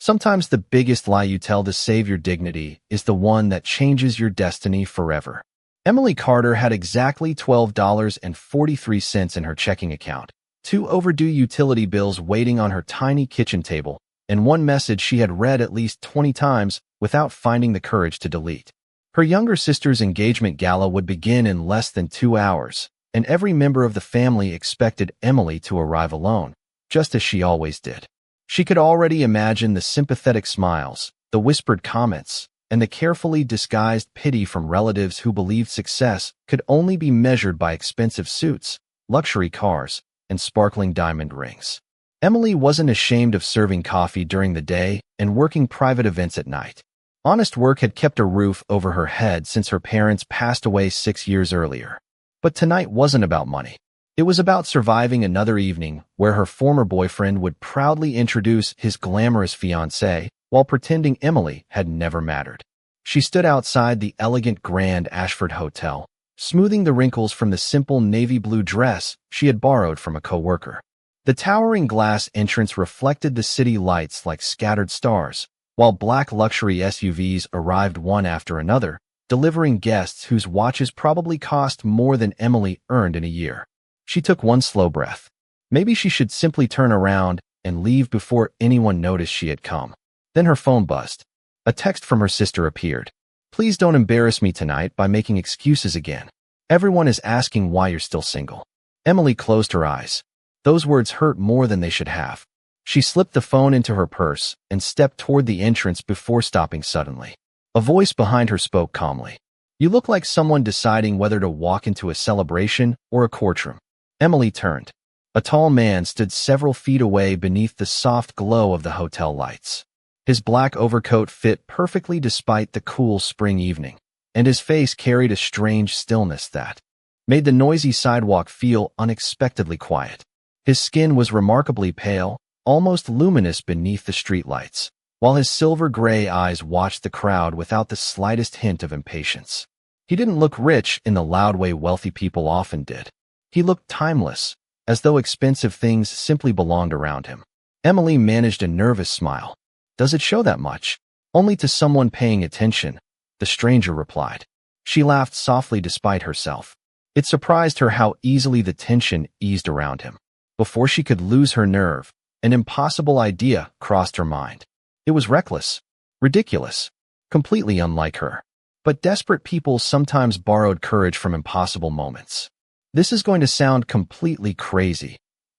Sometimes the biggest lie you tell to save your dignity is the one that changes your destiny forever. Emily Carter had exactly $12.43 in her checking account, 2 overdue utility bills waiting on her tiny kitchen table, and one message she had read at least 20 times without finding the courage to delete. Her younger sister's engagement gala would begin in less than 2 hours, and every member of the family expected Emily to arrive alone, just as she always did. She could already imagine the sympathetic smiles, the whispered comments, and the carefully disguised pity from relatives who believed success could only be measured by expensive suits, luxury cars, and sparkling diamond rings. Emily wasn't ashamed of serving coffee during the day and working private events at night. Honest work had kept a roof over her head since her parents passed away 6 years earlier. But tonight wasn't about money. It was about surviving another evening where her former boyfriend would proudly introduce his glamorous fiancée while pretending Emily had never mattered. She stood outside the elegant Grand Ashford Hotel, smoothing the wrinkles from the simple navy blue dress she had borrowed from a coworker. The towering glass entrance reflected the city lights like scattered stars, while black luxury SUVs arrived one after another, delivering guests whose watches probably cost more than Emily earned in a year. She took one slow breath. Maybe she should simply turn around and leave before anyone noticed she had come. Then her phone buzzed. A text from her sister appeared. "Please don't embarrass me tonight by making excuses again. Everyone is asking why you're still single." Emily closed her eyes. Those words hurt more than they should have. She slipped the phone into her purse and stepped toward the entrance before stopping suddenly. A voice behind her spoke calmly. "You look like someone deciding whether to walk into a celebration or a courtroom." Emily turned. A tall man stood several feet away beneath the soft glow of the hotel lights. His black overcoat fit perfectly despite the cool spring evening, and his face carried a strange stillness that made the noisy sidewalk feel unexpectedly quiet. His skin was remarkably pale, almost luminous beneath the streetlights, while his silver-gray eyes watched the crowd without the slightest hint of impatience. He didn't look rich in the loud way wealthy people often did. He looked timeless, as though expensive things simply belonged around him. Emily managed a nervous smile. "Does it show that much?" "Only to someone paying attention," the stranger replied. She laughed softly despite herself. It surprised her how easily the tension eased around him. Before she could lose her nerve, an impossible idea crossed her mind. It was reckless, ridiculous, completely unlike her. But desperate people sometimes borrowed courage from impossible moments. "This is going to sound completely crazy,"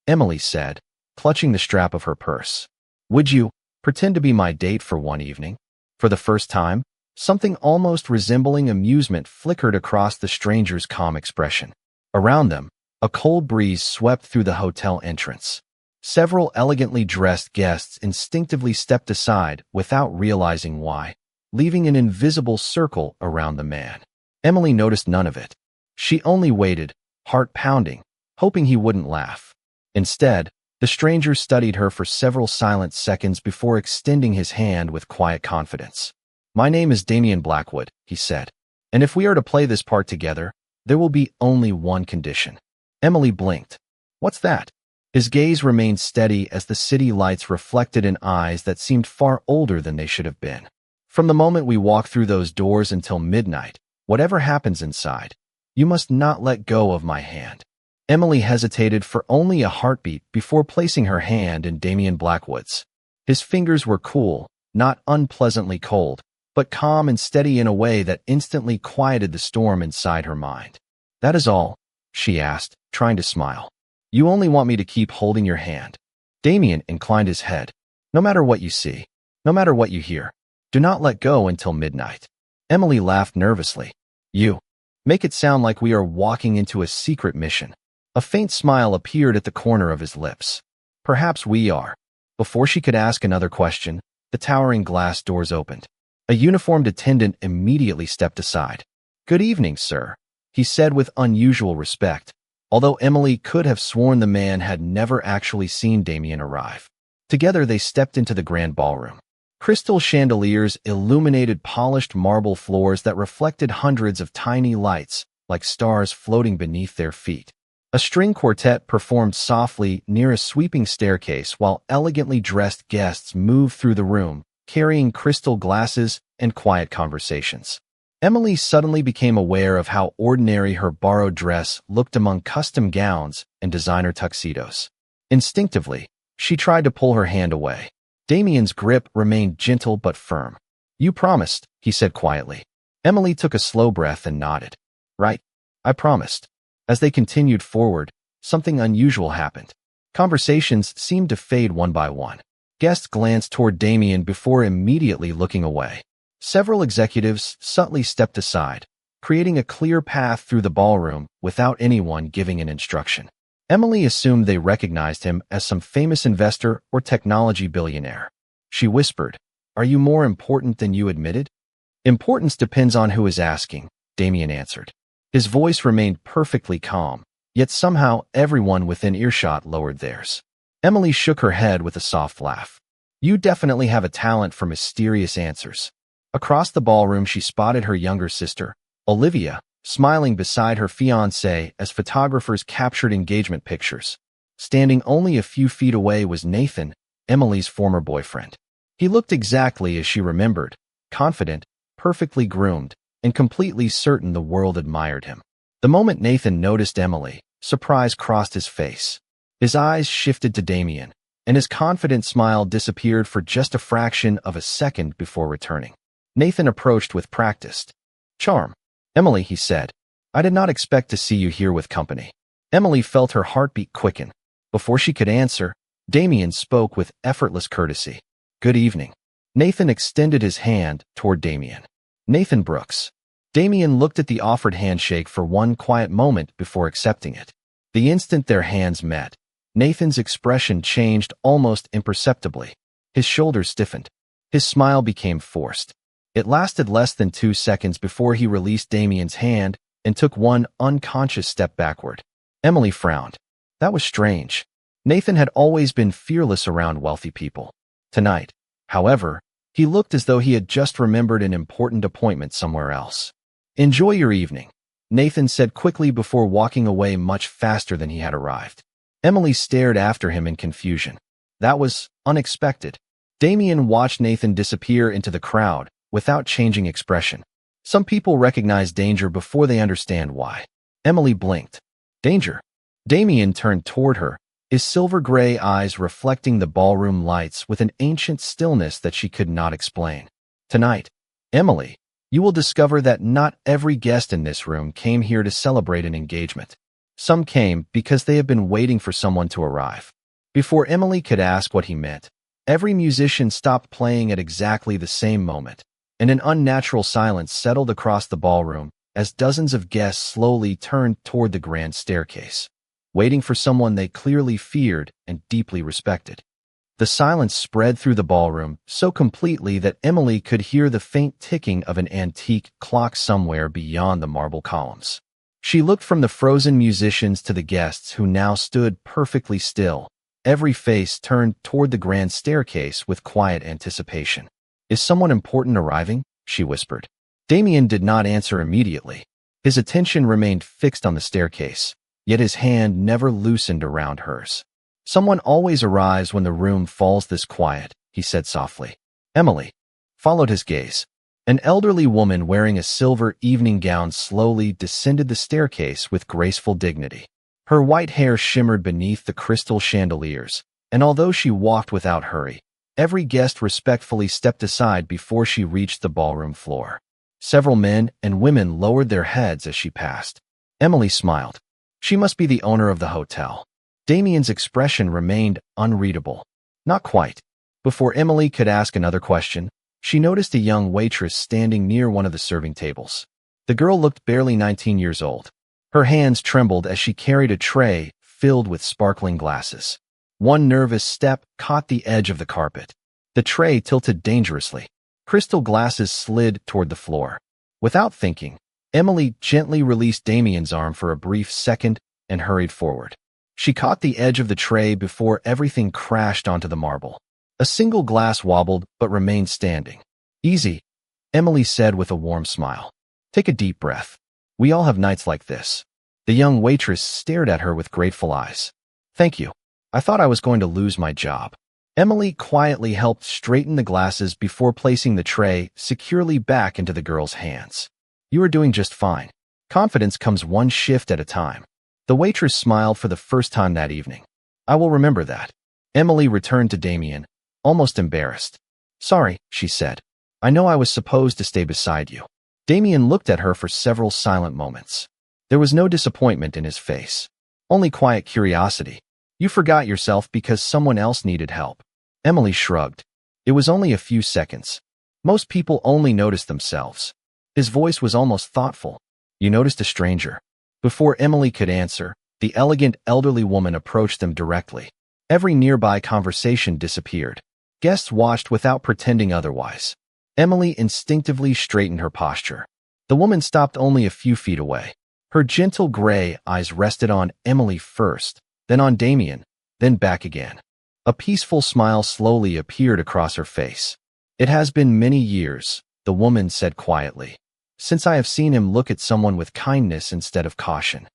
Emily said, clutching the strap of her purse. "Would you pretend to be my date for one evening?" For the first time, something almost resembling amusement flickered across the stranger's calm expression. Around them, a cold breeze swept through the hotel entrance. Several elegantly dressed guests instinctively stepped aside without realizing why, leaving an invisible circle around the man. Emily noticed none of it. She only waited, heart pounding, hoping he wouldn't laugh. Instead, the stranger studied her for several silent seconds before extending his hand with quiet confidence. "My name is Damian Blackwood," he said, "and if we are to play this part together, there will be only one condition." Emily blinked. "What's that?" His gaze remained steady as the city lights reflected in eyes that seemed far older than they should have been. "From the moment we walk through those doors until midnight, whatever happens inside, you must not let go of my hand." Emily hesitated for only a heartbeat before placing her hand in Damian Blackwood's. His fingers were cool, not unpleasantly cold, but calm and steady in a way that instantly quieted the storm inside her mind. "That is all?" she asked, trying to smile. "You only want me to keep holding your hand?" Damian inclined his head. "No matter what you see, no matter what you hear, do not let go until midnight." Emily laughed nervously. "You make it sound like we are walking into a secret mission." A faint smile appeared at the corner of his lips. "Perhaps we are." Before she could ask another question, the towering glass doors opened. A uniformed attendant immediately stepped aside. "Good evening, sir," he said with unusual respect, although Emily could have sworn the man had never actually seen Damian arrive. Together they stepped into the grand ballroom. Crystal chandeliers illuminated polished marble floors that reflected hundreds of tiny lights, like stars floating beneath their feet. A string quartet performed softly near a sweeping staircase while elegantly dressed guests moved through the room, carrying crystal glasses and quiet conversations. Emily suddenly became aware of how ordinary her borrowed dress looked among custom gowns and designer tuxedos. Instinctively, she tried to pull her hand away. Damien's grip remained gentle but firm. "You promised," he said quietly. Emily took a slow breath and nodded. "Right, I promised." As they continued forward, something unusual happened. Conversations seemed to fade one by one. Guests glanced toward Damien before immediately looking away. Several executives subtly stepped aside, creating a clear path through the ballroom without anyone giving an instruction. Emily assumed they recognized him as some famous investor or technology billionaire. She whispered, "Are you more important than you admitted?" "Importance depends on who is asking," Damien answered. His voice remained perfectly calm, yet somehow everyone within earshot lowered theirs. Emily shook her head with a soft laugh. "You definitely have a talent for mysterious answers." Across the ballroom she spotted her younger sister, Olivia, smiling beside her fiancé as photographers captured engagement pictures. Standing only a few feet away was Nathan, Emily's former boyfriend. He looked exactly as she remembered, confident, perfectly groomed, and completely certain the world admired him. The moment Nathan noticed Emily, surprise crossed his face. His eyes shifted to Damien, and his confident smile disappeared for just a fraction of a second before returning. Nathan approached with practiced charm. "Emily," he said, "I did not expect to see you here with company." Emily felt her heartbeat quicken. Before she could answer, Damien spoke with effortless courtesy. "Good evening." Nathan extended his hand toward Damien. "Nathan Brooks." Damien looked at the offered handshake for one quiet moment before accepting it. The instant their hands met, Nathan's expression changed almost imperceptibly. His shoulders stiffened. His smile became forced. It lasted less than 2 seconds before he released Damien's hand and took one unconscious step backward. Emily frowned. That was strange. Nathan had always been fearless around wealthy people. Tonight, however, he looked as though he had just remembered an important appointment somewhere else. "Enjoy your evening," Nathan said quickly before walking away much faster than he had arrived. Emily stared after him in confusion. That was unexpected. Damien watched Nathan disappear into the crowd without changing expression. Some people recognize danger before they understand why. Emily blinked. "Danger?" Damien turned toward her, his silver-gray eyes reflecting the ballroom lights with an ancient stillness that she could not explain. "Tonight, Emily, you will discover that not every guest in this room came here to celebrate an engagement. Some came because they have been waiting for someone to arrive." Before Emily could ask what he meant, every musician stopped playing at exactly the same moment, and an unnatural silence settled across the ballroom as dozens of guests slowly turned toward the grand staircase, waiting for someone they clearly feared and deeply respected. The silence spread through the ballroom so completely that Emily could hear the faint ticking of an antique clock somewhere beyond the marble columns. She looked from the frozen musicians to the guests who now stood perfectly still, every face turned toward the grand staircase with quiet anticipation. "Is someone important arriving?" she whispered. Damien did not answer immediately. His attention remained fixed on the staircase, yet his hand never loosened around hers. "Someone always arrives when the room falls this quiet," he said softly. Emily followed his gaze. An elderly woman wearing a silver evening gown slowly descended the staircase with graceful dignity. Her white hair shimmered beneath the crystal chandeliers, and although she walked without hurry, every guest respectfully stepped aside before she reached the ballroom floor. Several men and women lowered their heads as she passed. Emily smiled. She must be the owner of the hotel. Damien's expression remained unreadable. Not quite. Before Emily could ask another question, she noticed a young waitress standing near one of the serving tables. The girl looked barely 19 years old. Her hands trembled as she carried a tray filled with sparkling glasses. One nervous step caught the edge of the carpet. The tray tilted dangerously. Crystal glasses slid toward the floor. Without thinking, Emily gently released Damien's arm for a brief second and hurried forward. She caught the edge of the tray before everything crashed onto the marble. A single glass wobbled but remained standing. "Easy," Emily said with a warm smile. "Take a deep breath. We all have nights like this." The young waitress stared at her with grateful eyes. Thank you. I thought I was going to lose my job. Emily quietly helped straighten the glasses before placing the tray securely back into the girl's hands. You are doing just fine. Confidence comes one shift at a time. The waitress smiled for the first time that evening. I will remember that. Emily returned to Damien, almost embarrassed. Sorry, she said. I know I was supposed to stay beside you. Damien looked at her for several silent moments. There was no disappointment in his face, only quiet curiosity. You forgot yourself because someone else needed help. Emily shrugged. It was only a few seconds. Most people only notice themselves. His voice was almost thoughtful. You noticed a stranger. Before Emily could answer, the elegant elderly woman approached them directly. Every nearby conversation disappeared. Guests watched without pretending otherwise. Emily instinctively straightened her posture. The woman stopped only a few feet away. Her gentle gray eyes rested on Emily first, then on Damien, then back again. A peaceful smile slowly appeared across her face. It has been many years, the woman said quietly, since I have seen him look at someone with kindness instead of caution.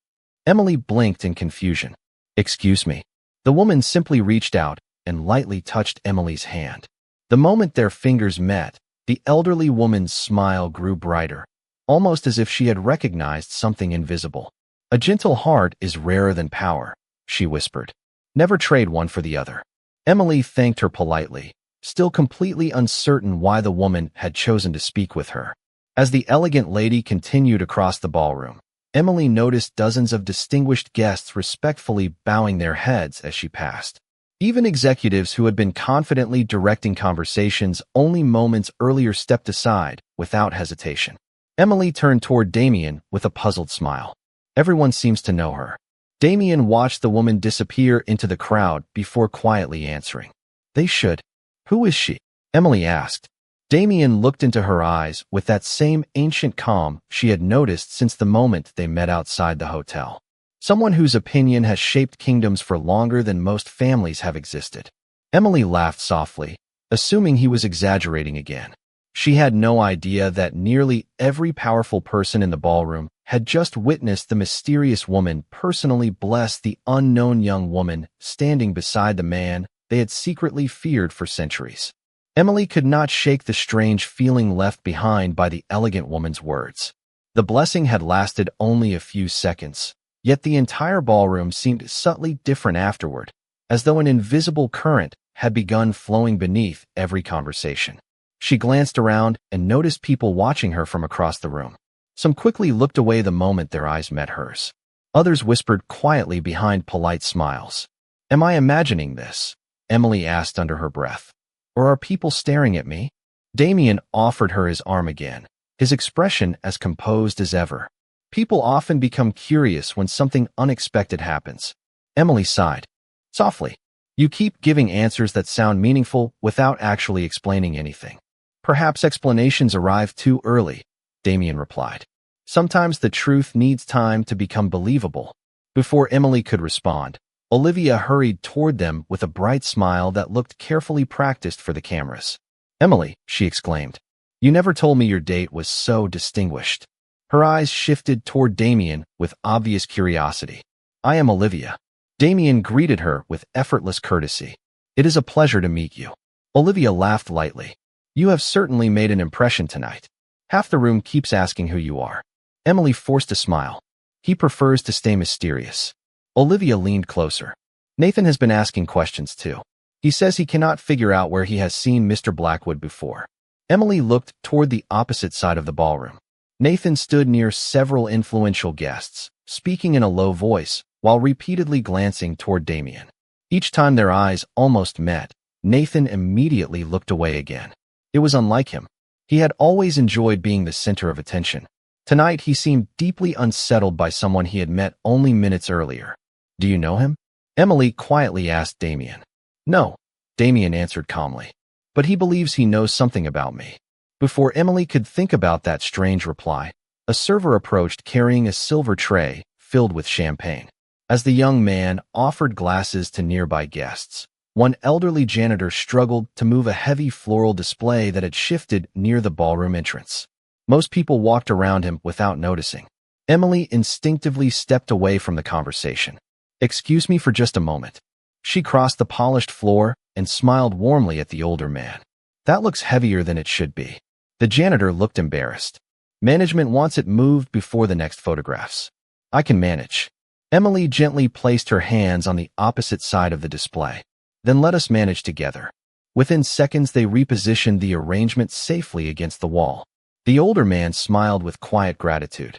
Emily blinked in confusion. Excuse me. The woman simply reached out and lightly touched Emily's hand. The moment their fingers met, the elderly woman's smile grew brighter, almost as if she had recognized something invisible. A gentle heart is rarer than power, she whispered. Never trade one for the other. Emily thanked her politely, still completely uncertain why the woman had chosen to speak with her. As the elegant lady continued across the ballroom, Emily noticed dozens of distinguished guests respectfully bowing their heads as she passed. Even executives who had been confidently directing conversations only moments earlier stepped aside without hesitation. Emily turned toward Damien with a puzzled smile. Everyone seems to know her. Damien watched the woman disappear into the crowd before quietly answering. They should. Who is she? Emily asked. Damien looked into her eyes with that same ancient calm she had noticed since the moment they met outside the hotel. Someone whose opinion has shaped kingdoms for longer than most families have existed. Emily laughed softly, assuming he was exaggerating again. She had no idea that nearly every powerful person in the ballroom had just witnessed the mysterious woman personally bless the unknown young woman standing beside the man they had secretly feared for centuries. Emily could not shake the strange feeling left behind by the elegant woman's words. The blessing had lasted only a few seconds, yet the entire ballroom seemed subtly different afterward, as though an invisible current had begun flowing beneath every conversation. She glanced around and noticed people watching her from across the room. Some quickly looked away the moment their eyes met hers. Others whispered quietly behind polite smiles. Am I imagining this? Emily asked under her breath. Or are people staring at me? Damien offered her his arm again, his expression as composed as ever. People often become curious when something unexpected happens. Emily sighed. Softly. You keep giving answers that sound meaningful without actually explaining anything. Perhaps explanations arrive too early, Damien replied. Sometimes the truth needs time to become believable. Before Emily could respond, Olivia hurried toward them with a bright smile that looked carefully practiced for the cameras. Emily, she exclaimed, you never told me your date was so distinguished. Her eyes shifted toward Damien with obvious curiosity. I am Olivia. Damien greeted her with effortless courtesy. It is a pleasure to meet you. Olivia laughed lightly. You have certainly made an impression tonight. Half the room keeps asking who you are. Emily forced a smile. He prefers to stay mysterious. Olivia leaned closer. Nathan has been asking questions too. He says he cannot figure out where he has seen Mr. Blackwood before. Emily looked toward the opposite side of the ballroom. Nathan stood near several influential guests, speaking in a low voice while repeatedly glancing toward Damien. Each time their eyes almost met, Nathan immediately looked away again. It was unlike him. He had always enjoyed being the center of attention. Tonight he seemed deeply unsettled by someone he had met only minutes earlier. Do you know him? Emily quietly asked Damien. No, Damien answered calmly. But he believes he knows something about me. Before Emily could think about that strange reply, a server approached carrying a silver tray filled with champagne. As the young man offered glasses to nearby guests, one elderly janitor struggled to move a heavy floral display that had shifted near the ballroom entrance. Most people walked around him without noticing. Emily instinctively stepped away from the conversation. "Excuse me for just a moment." She crossed the polished floor and smiled warmly at the older man. "That looks heavier than it should be." The janitor looked embarrassed. "Management wants it moved before the next photographs." "I can manage." Emily gently placed her hands on the opposite side of the display. "Then let us manage together." Within seconds, they repositioned the arrangement safely against the wall. The older man smiled with quiet gratitude.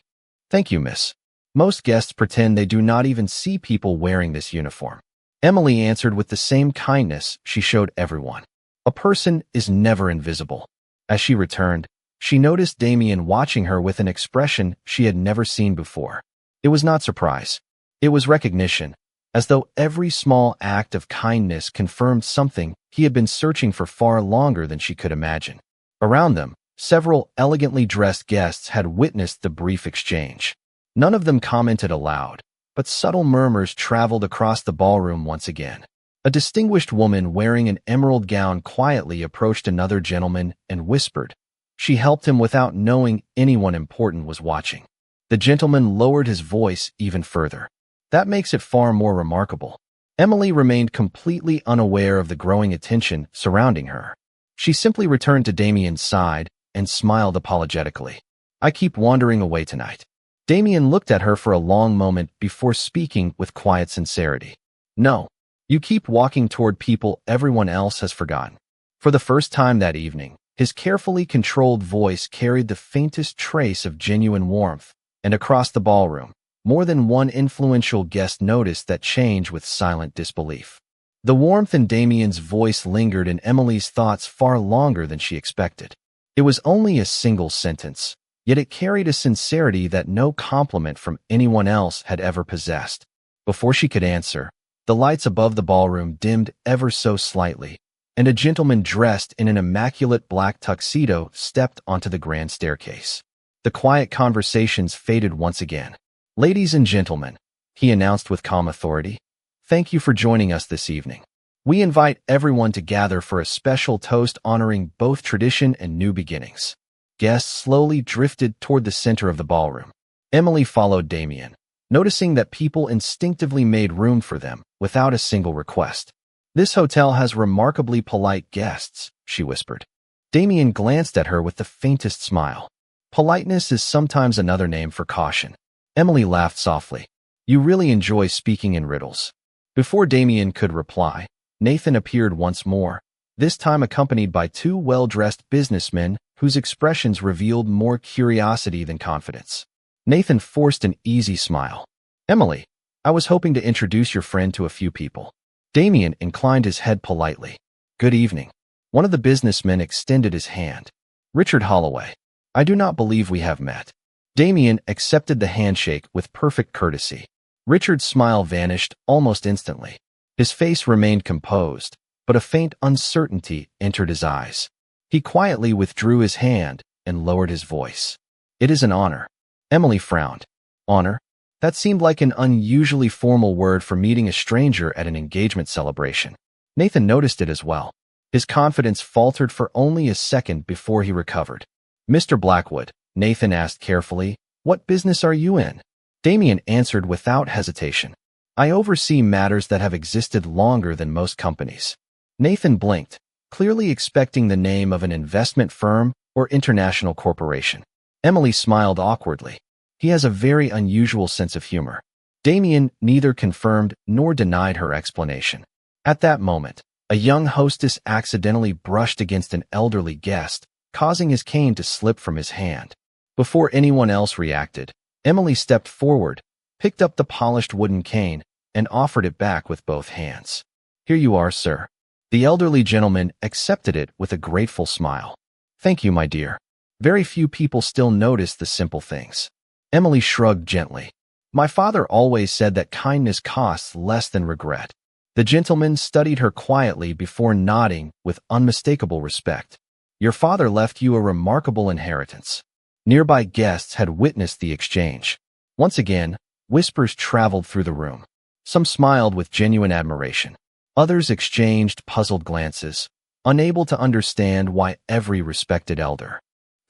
"Thank you, miss. Most guests pretend they do not even see people wearing this uniform." Emily answered with the same kindness she showed everyone. "A person is never invisible." As she returned, she noticed Damien watching her with an expression she had never seen before. It was not surprise. It was recognition, as though every small act of kindness confirmed something he had been searching for far longer than she could imagine. Around them, several elegantly dressed guests had witnessed the brief exchange. None of them commented aloud, but subtle murmurs traveled across the ballroom once again. A distinguished woman wearing an emerald gown quietly approached another gentleman and whispered. She helped him without knowing anyone important was watching. The gentleman lowered his voice even further. "That makes it far more remarkable." Emily remained completely unaware of the growing attention surrounding her. She simply returned to Damien's side and smiled apologetically. "I keep wandering away tonight." Damien looked at her for a long moment before speaking with quiet sincerity. "No, you keep walking toward people everyone else has forgotten." For the first time that evening, his carefully controlled voice carried the faintest trace of genuine warmth, and across the ballroom, more than one influential guest noticed that change with silent disbelief. The warmth in Damien's voice lingered in Emily's thoughts far longer than she expected. It was only a single sentence, yet it carried a sincerity that no compliment from anyone else had ever possessed. Before she could answer, the lights above the ballroom dimmed ever so slightly, and a gentleman dressed in an immaculate black tuxedo stepped onto the grand staircase. The quiet conversations faded once again. "Ladies and gentlemen," he announced with calm authority, "thank you for joining us this evening. We invite everyone to gather for a special toast honoring both tradition and new beginnings." Guests slowly drifted toward the center of the ballroom. Emily followed Damien, noticing that people instinctively made room for them without a single request. "This hotel has remarkably polite guests," she whispered. Damien glanced at her with the faintest smile. "Politeness is sometimes another name for caution." Emily laughed softly. "You really enjoy speaking in riddles." Before Damien could reply, Nathan appeared once more, this time accompanied by two well-dressed businessmen whose expressions revealed more curiosity than confidence. Nathan forced an easy smile. "Emily, I was hoping to introduce your friend to a few people." Damien inclined his head politely. "Good evening." One of the businessmen extended his hand. "Richard Holloway. I do not believe we have met." Damien accepted the handshake with perfect courtesy. Richard's smile vanished almost instantly. His face remained composed, but a faint uncertainty entered his eyes. He quietly withdrew his hand and lowered his voice. "It is an honor." Emily frowned. "Honor?" That seemed like an unusually formal word for meeting a stranger at an engagement celebration. Nathan noticed it as well. His confidence faltered for only a second before he recovered. "Mr. Blackwood," Nathan asked carefully, "what business are you in?" Damien answered without hesitation. "I oversee matters that have existed longer than most companies." Nathan blinked, clearly expecting the name of an investment firm or international corporation. Emily smiled awkwardly. He has a very unusual sense of humor. Damien neither confirmed nor denied her explanation. At that moment, a young hostess accidentally brushed against an elderly guest, causing his cane to slip from his hand. Before anyone else reacted, Emily stepped forward, picked up the polished wooden cane, and offered it back with both hands. "Here you are, sir." The elderly gentleman accepted it with a grateful smile. "Thank you, my dear. Very few people still notice the simple things." Emily shrugged gently. "My father always said that kindness costs less than regret." The gentleman studied her quietly before nodding with unmistakable respect. "Your father left you a remarkable inheritance." Nearby guests had witnessed the exchange. Once again, whispers traveled through the room. Some smiled with genuine admiration. Others exchanged puzzled glances, unable to understand why every respected elder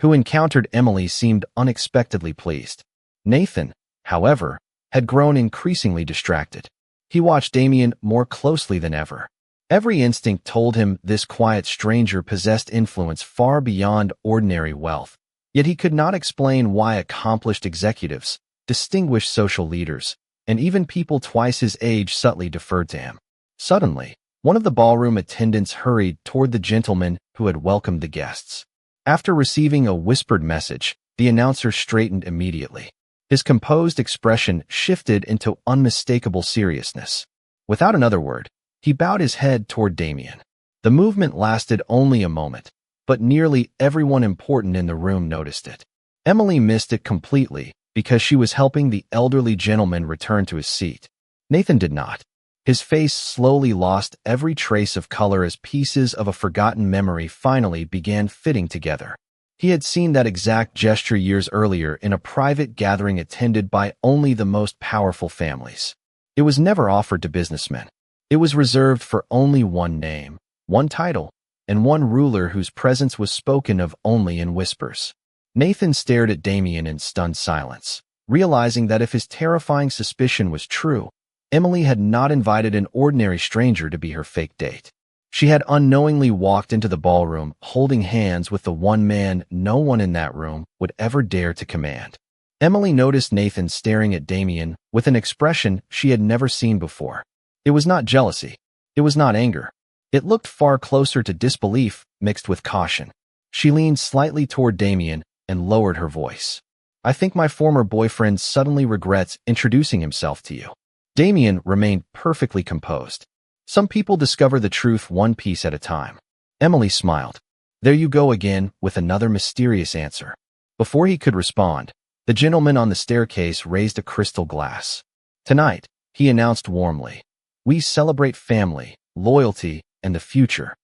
who encountered Emily seemed unexpectedly pleased. Nathan, however, had grown increasingly distracted. He watched Damien more closely than ever. Every instinct told him this quiet stranger possessed influence far beyond ordinary wealth, yet he could not explain why accomplished executives, distinguished social leaders, and even people twice his age subtly deferred to him. Suddenly, one of the ballroom attendants hurried toward the gentleman who had welcomed the guests. After receiving a whispered message, the announcer straightened immediately. His composed expression shifted into unmistakable seriousness. Without another word, he bowed his head toward Damien. The movement lasted only a moment, but nearly everyone important in the room noticed it. Emily missed it completely because she was helping the elderly gentleman return to his seat. Nathan did not. His face slowly lost every trace of color as pieces of a forgotten memory finally began fitting together. He had seen that exact gesture years earlier in a private gathering attended by only the most powerful families. It was never offered to businessmen. It was reserved for only one name, one title, and one ruler whose presence was spoken of only in whispers. Nathan stared at Damien in stunned silence, realizing that if his terrifying suspicion was true, Emily had not invited an ordinary stranger to be her fake date. She had unknowingly walked into the ballroom holding hands with the one man no one in that room would ever dare to command. Emily noticed Nathan staring at Damien with an expression she had never seen before. It was not jealousy. It was not anger. It looked far closer to disbelief mixed with caution. She leaned slightly toward Damien and lowered her voice. I think my former boyfriend suddenly regrets introducing himself to you. Damien remained perfectly composed. Some people discover the truth one piece at a time. Emily smiled. There you go again with another mysterious answer. Before he could respond, the gentleman on the staircase raised a crystal glass. Tonight, he announced warmly, we celebrate family, loyalty, and the future.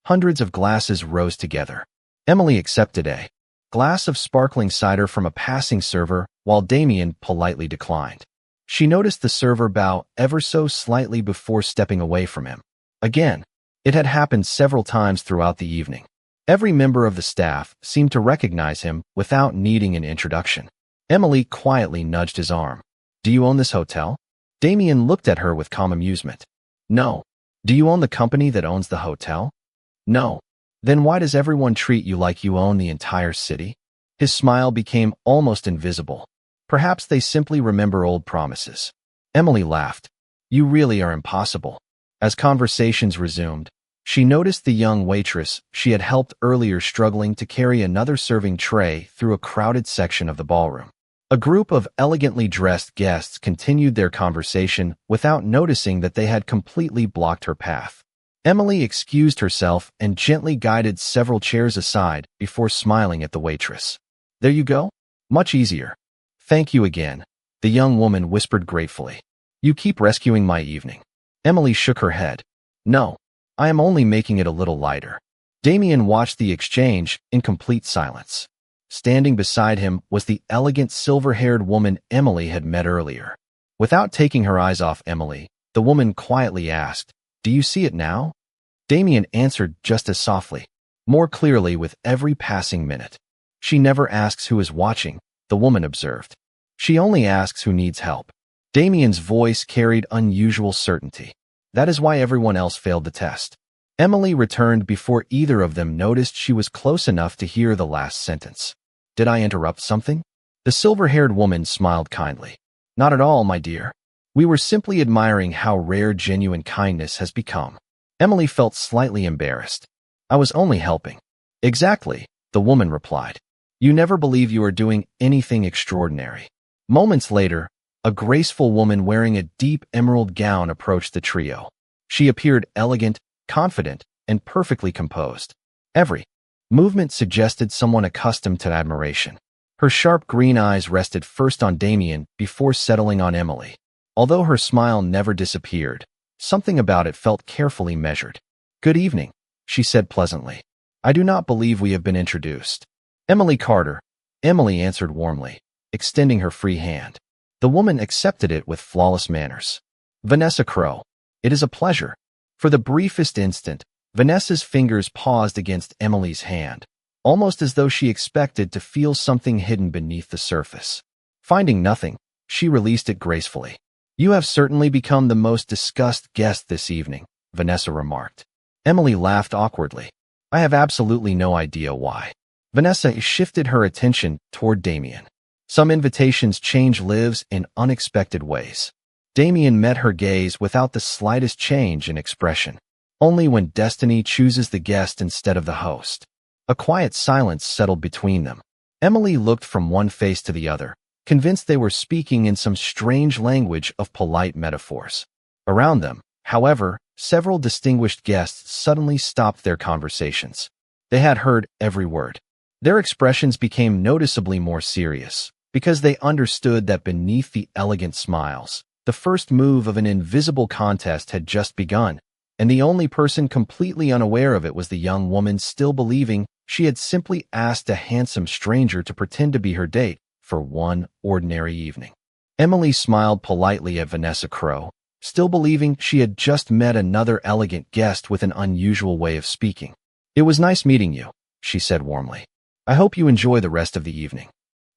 Hundreds of glasses rose together. Emily accepted a glass of sparkling cider from a passing server while Damien politely declined. She noticed the server bow ever so slightly before stepping away from him. Again, it had happened several times throughout the evening. Every member of the staff seemed to recognize him without needing an introduction. Emily quietly nudged his arm. Do you own this hotel? Damien looked at her with calm amusement. No. Do you own the company that owns the hotel? No. Then why does everyone treat you like you own the entire city? His smile became almost invisible. Perhaps they simply remember old promises. Emily laughed. You really are impossible. As conversations resumed, she noticed the young waitress she had helped earlier struggling to carry another serving tray through a crowded section of the ballroom. A group of elegantly dressed guests continued their conversation without noticing that they had completely blocked her path. Emily excused herself and gently guided several chairs aside before smiling at the waitress. There you go. Much easier. Thank you again, the young woman whispered gratefully. You keep rescuing my evening. Emily shook her head. No, I am only making it a little lighter. Damien watched the exchange in complete silence. Standing beside him was the elegant silver-haired woman Emily had met earlier. Without taking her eyes off Emily, the woman quietly asked, Do you see it now? Damien answered just as softly, more clearly with every passing minute. She never asks who is watching, the woman observed. She only asks who needs help. Damien's voice carried unusual certainty. That is why everyone else failed the test. Emily returned before either of them noticed she was close enough to hear the last sentence. Did I interrupt something? The silver-haired woman smiled kindly. Not at all, my dear. We were simply admiring how rare genuine kindness has become. Emily felt slightly embarrassed. I was only helping. Exactly, the woman replied. You never believe you are doing anything extraordinary. Moments later, a graceful woman wearing a deep emerald gown approached the trio. She appeared elegant, confident, and perfectly composed. Every movement suggested someone accustomed to admiration. Her sharp green eyes rested first on Damien before settling on Emily. Although her smile never disappeared, something about it felt carefully measured. Good evening, she said pleasantly. I do not believe we have been introduced. Emily Carter, Emily answered warmly, extending her free hand. The woman accepted it with flawless manners. Vanessa Crow, it is a pleasure. For the briefest instant, Vanessa's fingers paused against Emily's hand, almost as though she expected to feel something hidden beneath the surface. Finding nothing, she released it gracefully. "You have certainly become the most discussed guest this evening," Vanessa remarked. Emily laughed awkwardly. "I have absolutely no idea why." Vanessa shifted her attention toward Damien. Some invitations change lives in unexpected ways. Damien met her gaze without the slightest change in expression. Only when destiny chooses the guest instead of the host. A quiet silence settled between them. Emily looked from one face to the other, convinced they were speaking in some strange language of polite metaphors. Around them, however, several distinguished guests suddenly stopped their conversations. They had heard every word. Their expressions became noticeably more serious, because they understood that beneath the elegant smiles, the first move of an invisible contest had just begun, and the only person completely unaware of it was the young woman still believing she had simply asked a handsome stranger to pretend to be her date for one ordinary evening. Emily smiled politely at Vanessa Crowe, still believing she had just met another elegant guest with an unusual way of speaking. "It was nice meeting you," she said warmly. "I hope you enjoy the rest of the evening."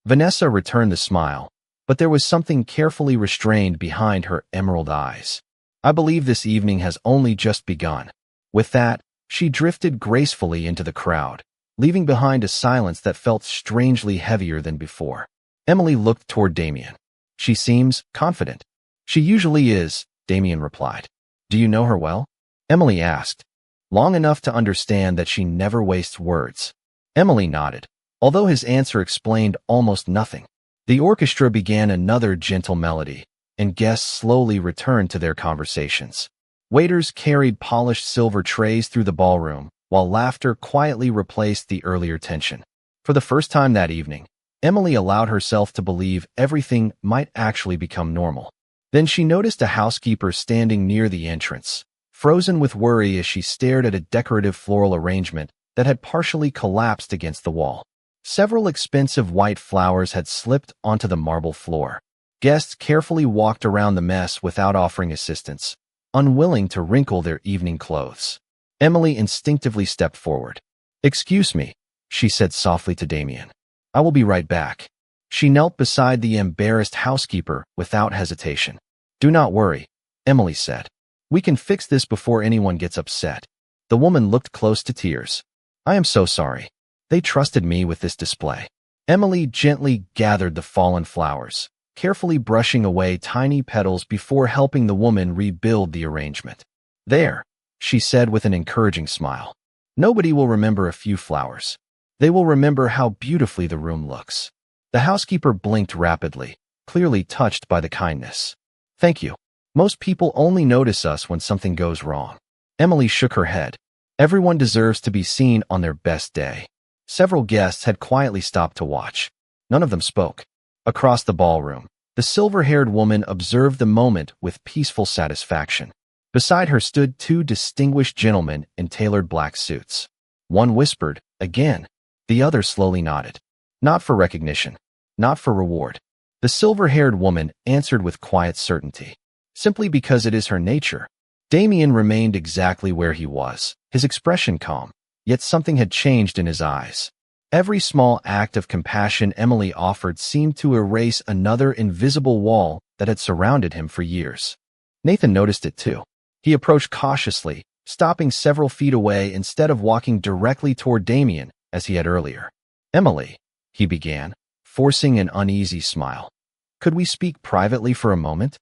Vanessa returned the smile, but there was something carefully restrained behind her emerald eyes. "I believe this evening has only just begun." With that, she drifted gracefully into the crowd, leaving behind a silence that felt strangely heavier than before. Emily looked toward Damien. "She seems confident." "She usually is," Damien replied. "Do you know her well?" Emily asked. "Long enough to understand that she never wastes words." Emily nodded, although his answer explained almost nothing. The orchestra began another gentle melody, and guests slowly returned to their conversations. Waiters carried polished silver trays through the ballroom, while laughter quietly replaced the earlier tension. For the first time that evening, Emily allowed herself to believe everything might actually become normal. Then she noticed a housekeeper standing near the entrance, frozen with worry as she stared at a decorative floral arrangement that had partially collapsed against the wall. Several expensive white flowers had slipped onto the marble floor. Guests carefully walked around the mess without offering assistance, unwilling to wrinkle their evening clothes. Emily instinctively stepped forward. "Excuse me," she said softly to Damien. "I will be right back." She knelt beside the embarrassed housekeeper without hesitation. "Do not worry," Emily said. "We can fix this before anyone gets upset." The woman looked close to tears. "I am so sorry. They trusted me with this display." Emily gently gathered the fallen flowers, carefully brushing away tiny petals before helping the woman rebuild the arrangement. "There," she said with an encouraging smile. "Nobody will remember a few flowers. They will remember how beautifully the room looks." The housekeeper blinked rapidly, clearly touched by the kindness. "Thank you. Most people only notice us when something goes wrong." Emily shook her head. Everyone deserves to be seen on their best day. Several guests had quietly stopped to watch. None of them spoke. Across the ballroom, the silver-haired woman observed the moment with peaceful satisfaction. Beside her stood two distinguished gentlemen in tailored black suits. One whispered, "Again." The other slowly nodded. "Not for recognition. Not for reward." The silver-haired woman answered with quiet certainty. "Simply because it is her nature." Damien remained exactly where he was, his expression calm, yet something had changed in his eyes. Every small act of compassion Emily offered seemed to erase another invisible wall that had surrounded him for years. Nathan noticed it too. He approached cautiously, stopping several feet away instead of walking directly toward Damien as he had earlier. "Emily," he began, forcing an uneasy smile. "Could we speak privately for a moment?"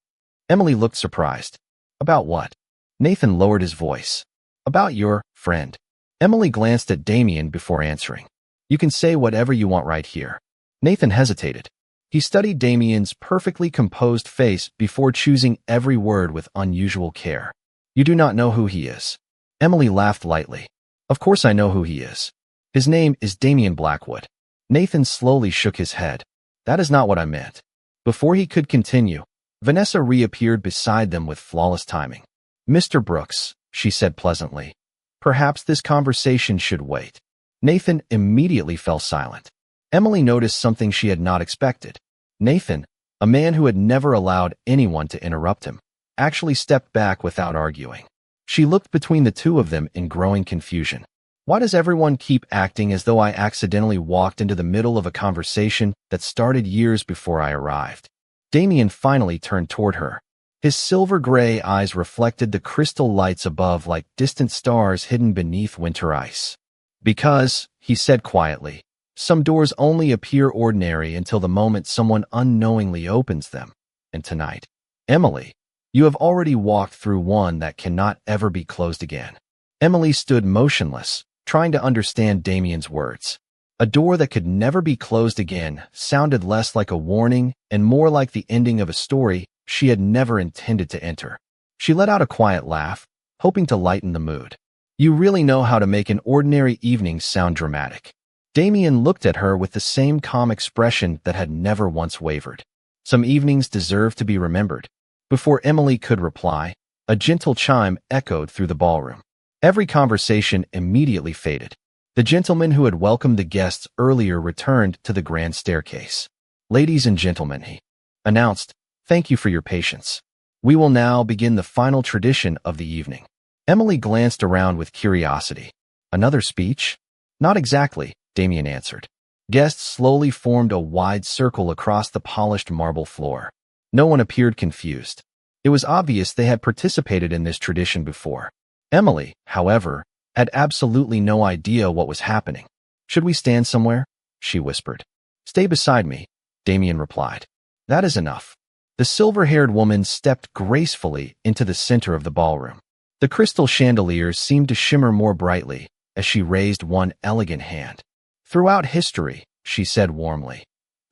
Emily looked surprised. "About what?" Nathan lowered his voice. "About your friend." Emily glanced at Damien before answering. "You can say whatever you want right here." Nathan hesitated. He studied Damien's perfectly composed face before choosing every word with unusual care. "You do not know who he is." Emily laughed lightly. "Of course I know who he is. His name is Damien Blackwood." Nathan slowly shook his head. "That is not what I meant." Before he could continue, Vanessa reappeared beside them with flawless timing. "Mr. Brooks," she said pleasantly, "perhaps this conversation should wait." Nathan immediately fell silent. Emily noticed something she had not expected. Nathan, a man who had never allowed anyone to interrupt him, actually stepped back without arguing. She looked between the two of them in growing confusion. Why does everyone keep acting as though I accidentally walked into the middle of a conversation that started years before I arrived? Damien finally turned toward her. His silver-gray eyes reflected the crystal lights above like distant stars hidden beneath winter ice. Because, he said quietly, some doors only appear ordinary until the moment someone unknowingly opens them. And tonight, Emily, you have already walked through one that cannot ever be closed again. Emily stood motionless, trying to understand Damien's words. A door that could never be closed again sounded less like a warning and more like the ending of a story she had never intended to enter. She let out a quiet laugh, hoping to lighten the mood. You really know how to make an ordinary evening sound dramatic. Damien looked at her with the same calm expression that had never once wavered. Some evenings deserve to be remembered. Before Emily could reply, a gentle chime echoed through the ballroom. Every conversation immediately faded. The gentleman who had welcomed the guests earlier returned to the grand staircase. Ladies and gentlemen, he announced, thank you for your patience. We will now begin the final tradition of the evening. Emily glanced around with curiosity. Another speech? Not exactly, Damien answered. Guests slowly formed a wide circle across the polished marble floor. No one appeared confused. It was obvious they had participated in this tradition before. Emily, however, had absolutely no idea what was happening. Should we stand somewhere? She whispered. Stay beside me, Damien replied. That is enough. The silver-haired woman stepped gracefully into the center of the ballroom. The crystal chandeliers seemed to shimmer more brightly as she raised one elegant hand. Throughout history, she said warmly,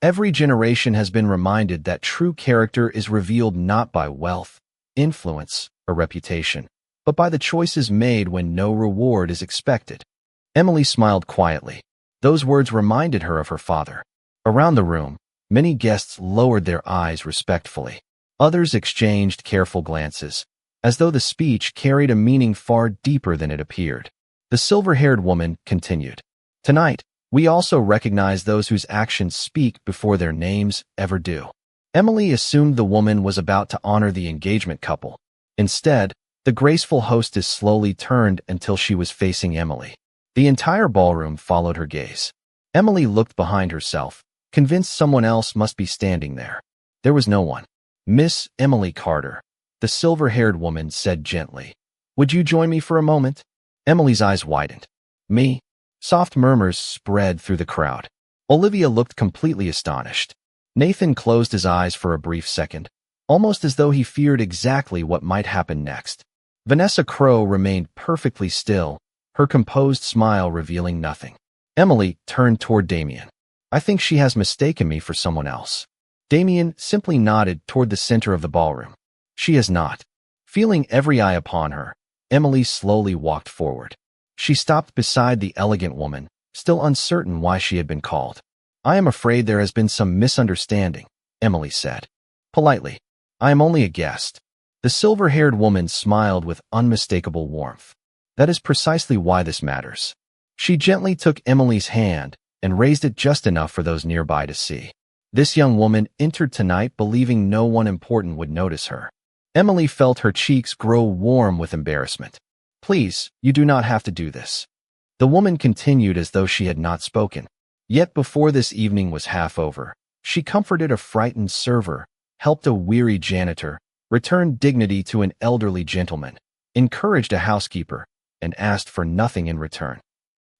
every generation has been reminded that true character is revealed not by wealth, influence, or reputation, but by the choices made when no reward is expected. Emily smiled quietly. Those words reminded her of her father. Around the room, many guests lowered their eyes respectfully. Others exchanged careful glances, as though the speech carried a meaning far deeper than it appeared. The silver-haired woman continued. Tonight, we also recognize those whose actions speak before their names ever do. Emily assumed the woman was about to honor the engagement couple. Instead, the graceful hostess slowly turned until she was facing Emily. The entire ballroom followed her gaze. Emily looked behind herself, convinced someone else must be standing there. There was no one. Miss Emily Carter, the silver-haired woman said gently. Would you join me for a moment? Emily's eyes widened. Me? Soft murmurs spread through the crowd. Olivia looked completely astonished. Nathan closed his eyes for a brief second, almost as though he feared exactly what might happen next. Vanessa Crowe remained perfectly still, her composed smile revealing nothing. Emily turned toward Damien. I think she has mistaken me for someone else. Damien simply nodded toward the center of the ballroom. She has not. Feeling every eye upon her, Emily slowly walked forward. She stopped beside the elegant woman, still uncertain why she had been called. I am afraid there has been some misunderstanding, Emily said. Politely, I am only a guest. The silver-haired woman smiled with unmistakable warmth. That is precisely why this matters. She gently took Emily's hand and raised it just enough for those nearby to see. This young woman entered tonight believing no one important would notice her. Emily felt her cheeks grow warm with embarrassment. Please, you do not have to do this. The woman continued as though she had not spoken. Yet before this evening was half over, she comforted a frightened server, helped a weary janitor, returned dignity to an elderly gentleman, encouraged a housekeeper, and asked for nothing in return.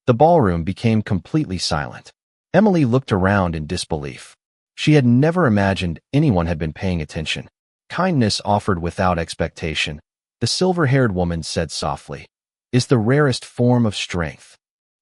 The ballroom became completely silent. Emily looked around in disbelief. She had never imagined anyone had been paying attention. Kindness offered without expectation, the silver-haired woman said softly, is the rarest form of strength.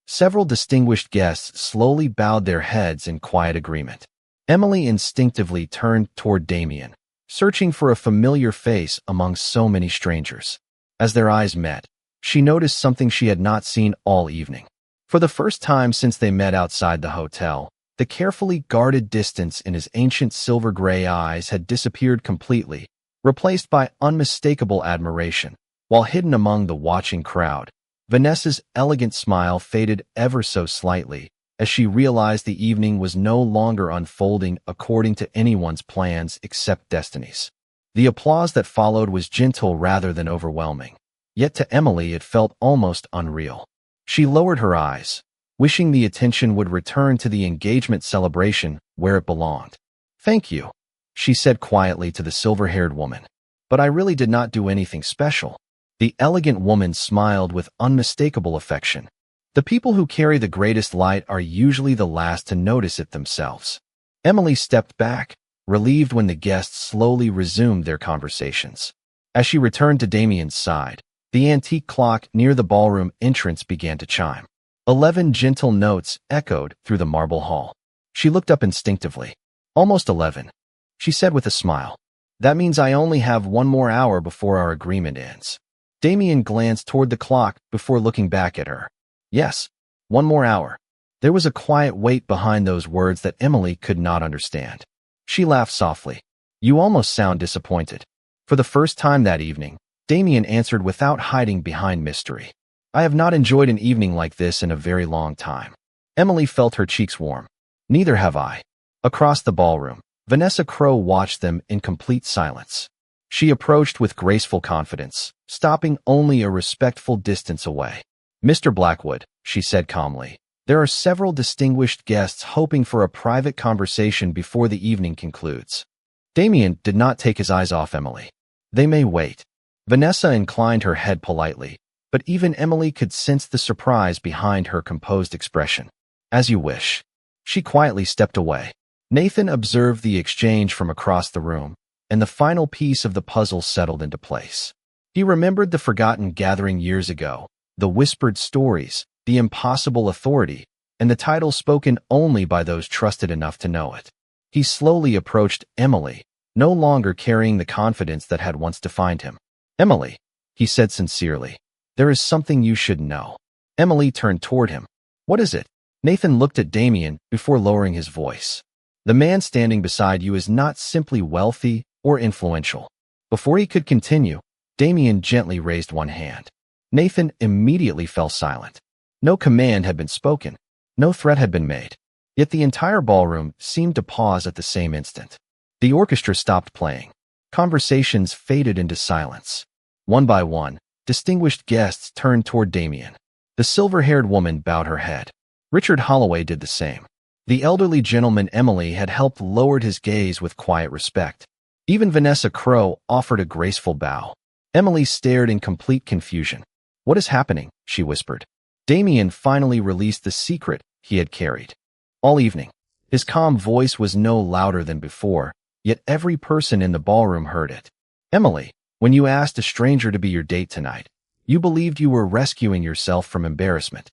Several distinguished guests slowly bowed their heads in quiet agreement. Emily instinctively turned toward Damien, searching for a familiar face among so many strangers. As their eyes met, she noticed something she had not seen all evening. For the first time since they met outside the hotel, the carefully guarded distance in his ancient silver-gray eyes had disappeared completely, replaced by unmistakable admiration. While hidden among the watching crowd, Vanessa's elegant smile faded ever so slightly as she realized the evening was no longer unfolding according to anyone's plans except Destiny's. The applause that followed was gentle rather than overwhelming, yet to Emily it felt almost unreal. She lowered her eyes, wishing the attention would return to the engagement celebration where it belonged. "Thank you," she said quietly to the silver-haired woman. "But I really did not do anything special." The elegant woman smiled with unmistakable affection. The people who carry the greatest light are usually the last to notice it themselves. Emily stepped back, relieved when the guests slowly resumed their conversations. As she returned to Damien's side, the antique clock near the ballroom entrance began to chime. 11 gentle notes echoed through the marble hall. She looked up instinctively. "Almost 11," she said with a smile. "That means I only have one more hour before our agreement ends." Damien glanced toward the clock before looking back at her. "Yes, one more hour." There was a quiet weight behind those words that Emily could not understand. She laughed softly. "You almost sound disappointed." For the first time that evening, Damien answered without hiding behind mystery. "I have not enjoyed an evening like this in a very long time." Emily felt her cheeks warm. "Neither have I." Across the ballroom, Vanessa Crowe watched them in complete silence. She approached with graceful confidence, stopping only a respectful distance away. "Mr. Blackwood," she said calmly, "there are several distinguished guests hoping for a private conversation before the evening concludes." Damien did not take his eyes off Emily. "They may wait." Vanessa inclined her head politely, but even Emily could sense the surprise behind her composed expression. "As you wish." She quietly stepped away. Nathan observed the exchange from across the room, and the final piece of the puzzle settled into place. He remembered the forgotten gathering years ago, the whispered stories, the impossible authority, and the title spoken only by those trusted enough to know it. He slowly approached Emily, no longer carrying the confidence that had once defined him. "Emily," he said sincerely, "there is something you should know." Emily turned toward him. "What is it?" Nathan looked at Damien before lowering his voice. "The man standing beside you is not simply wealthy or influential." Before he could continue, Damien gently raised one hand. Nathan immediately fell silent. No command had been spoken. No threat had been made. Yet the entire ballroom seemed to pause at the same instant. The orchestra stopped playing. Conversations faded into silence. One by one, distinguished guests turned toward Damien. The silver-haired woman bowed her head. Richard Holloway did the same. The elderly gentleman Emily had helped lowered his gaze with quiet respect. Even Vanessa Crowe offered a graceful bow. Emily stared in complete confusion. "What is happening?" she whispered. Damien finally released the secret he had carried. All evening, his calm voice was no louder than before, yet every person in the ballroom heard it. "Emily, when you asked a stranger to be your date tonight, you believed you were rescuing yourself from embarrassment."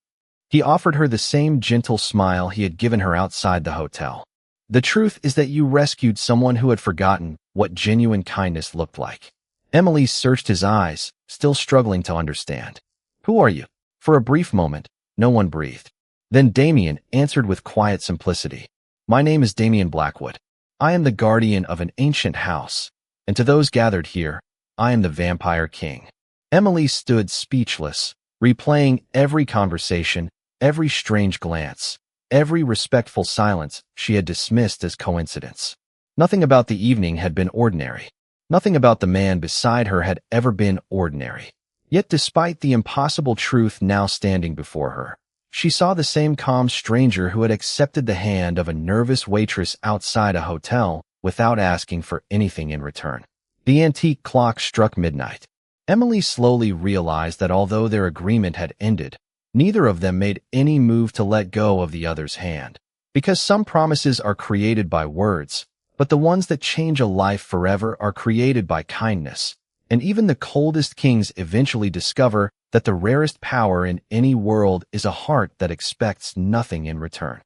He offered her the same gentle smile he had given her outside the hotel. "The truth is that you rescued someone who had forgotten what genuine kindness looked like." Emily searched his eyes, still struggling to understand. "Who are you?" For a brief moment, no one breathed. Then Damien answered with quiet simplicity. "My name is Damien Blackwood. I am the guardian of an ancient house, and to those gathered here, I am the Vampire King." Emily stood speechless, replaying every conversation, every strange glance, every respectful silence she had dismissed as coincidence. Nothing about the evening had been ordinary. Nothing about the man beside her had ever been ordinary. Yet despite the impossible truth now standing before her, she saw the same calm stranger who had accepted the hand of a nervous waitress outside a hotel without asking for anything in return. The antique clock struck midnight. Emily slowly realized that although their agreement had ended, neither of them made any move to let go of the other's hand. Because some promises are created by words, but the ones that change a life forever are created by kindness. And even the coldest kings eventually discover that the rarest power in any world is a heart that expects nothing in return.